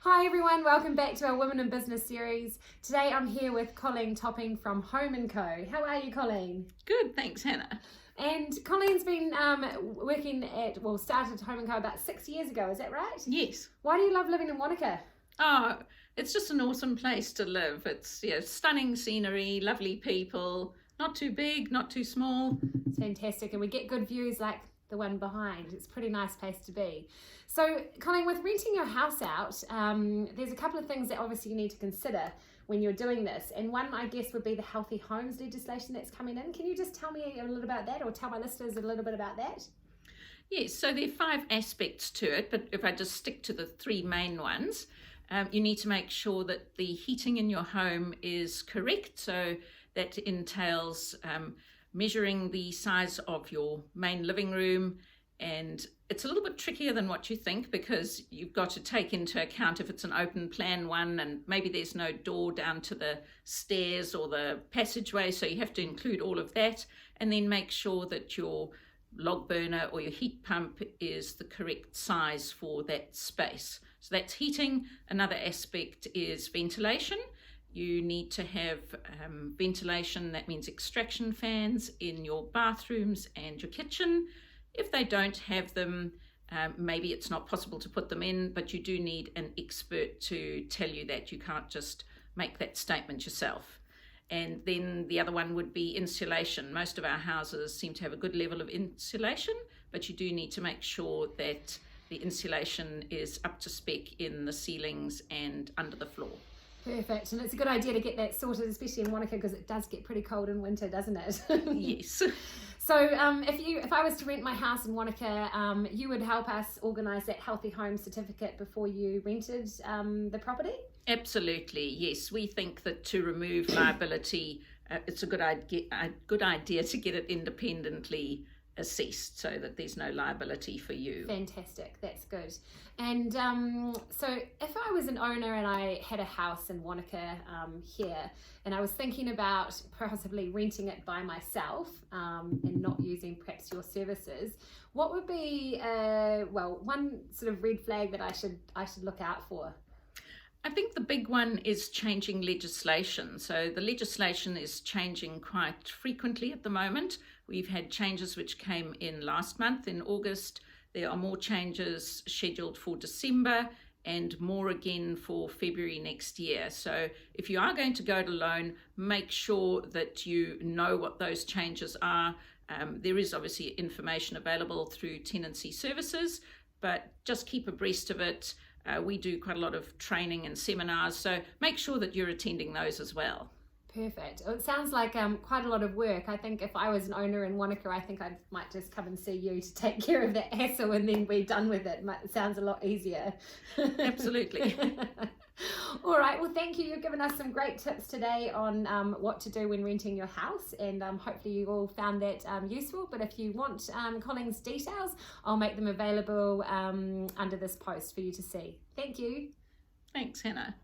Hi everyone, welcome back to our Women in Business series. Today I'm here with Colleen Topping from Home & Co. How are you, Colleen? Good, thanks, Hannah. And Colleen's been started Home & Co about 6 years ago, is that right? Yes. Why do you love living in Wanaka? Oh, it's just an awesome place to live. It's stunning scenery, lovely people, not too big, not too small. It's fantastic, and we get good views like the one behind. It's a pretty nice place to be. So, Colleen, with renting your house out, there's a couple of things that obviously you need to consider when you're doing this. And one, I guess, would be the healthy homes legislation that's coming in. Can you just tell me a little about that, or tell my listeners a little bit about that? Yes, so there are 5 aspects to it, but if I just stick to the 3 main ones, you need to make sure that the heating in your home is correct. So that entails measuring the size of your main living room, and it's a little bit trickier than what you think because you've got to take into account if it's an open plan one and maybe there's no door down to the stairs or the passageway, so you have to include all of that, and then make sure that your log burner or your heat pump is the correct size for that space. So that's heating. Another aspect is ventilation. You need to have ventilation, that means extraction fans in your bathrooms and your kitchen. If they don't have them, maybe it's not possible to put them in, but you do need an expert to tell you that. You can't just make that statement yourself. And then the other one would be insulation. Most of our houses seem to have a good level of insulation, but you do need to make sure that the insulation is up to spec in the ceilings and under the floor. Perfect, and it's a good idea to get that sorted, especially in Wanaka, because it does get pretty cold in winter, doesn't it? Yes. So if I was to rent my house in Wanaka, you would help us organise that healthy home certificate before you rented the property? Absolutely, yes. We think that to remove liability, it's a good idea to get it independently assessed so that there's no liability for you. Fantastic, that's good. And so if I was an owner and I had a house in Wanaka here, and I was thinking about possibly renting it by myself and not using perhaps your services, what would be one sort of red flag that I should look out for? I think the big one is changing legislation. So the legislation is changing quite frequently at the moment. We've had changes which came in last month in August. There are more changes scheduled for December and more again for February next year. So if you are going to go it alone, make sure that you know what those changes are. There is obviously information available through tenancy services, but just keep abreast of it. We do quite a lot of training and seminars, so make sure that you're attending those as well. Perfect. It sounds like quite a lot of work. I think if I was an owner in Wanaka, I think I might just come and see you to take care of that hassle and then we're done with it. It sounds a lot easier. Absolutely. All right, well thank you. You've given us some great tips today on what to do when renting your house, and hopefully you all found that useful. But if you want Colleen's details, I'll make them available under this post for you to see. Thank you. Thanks, Hannah.